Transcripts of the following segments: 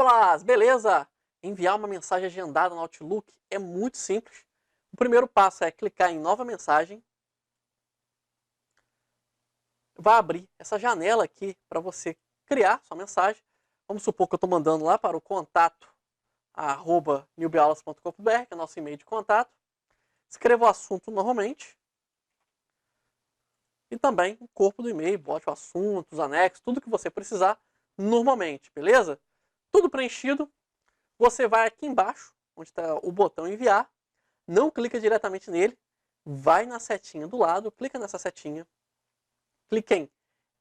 Blas, beleza? Enviar uma mensagem agendada no Outlook é muito simples. O primeiro passo é clicar em nova mensagem. Vai abrir essa janela aqui para você criar sua mensagem. Vamos supor que eu estou mandando lá para o contato @newbiaulas.com.br, que é o nosso e-mail de contato. Escreva o assunto normalmente. E também o corpo do e-mail, bote o assunto, os anexos, tudo que você precisar normalmente, beleza? Tudo preenchido. Você vai aqui embaixo, onde está o botão enviar. Não clica diretamente nele. Vai na setinha do lado, clica nessa setinha. Clique em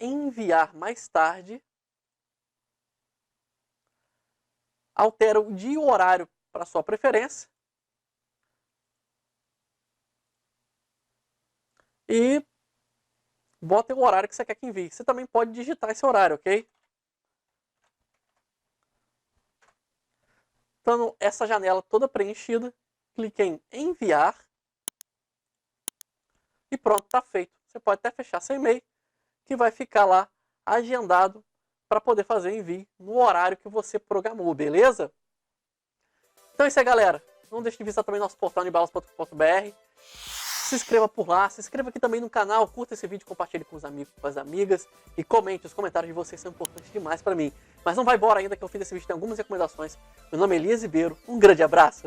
enviar mais tarde. Altera o dia e o horário para sua preferência. E bota o horário que você quer que envie. Você também pode digitar esse horário, ok? Então, essa janela toda preenchida, clique em enviar. E pronto, está feito. Você pode até fechar seu e-mail, que vai ficar lá agendado para poder fazer envio no horário que você programou, beleza? Então é isso aí, galera. Não deixe de visitar também nosso portal newbiaulas.com.br. Se inscreva por lá, se inscreva aqui também no canal, curta esse vídeo, compartilhe com os amigos, com as amigas e comente. Os comentários de vocês são importantes demais para mim. Mas não vai embora ainda, que eu fiz esse vídeo, tem algumas recomendações. Meu nome é Elias Ribeiro, um grande abraço!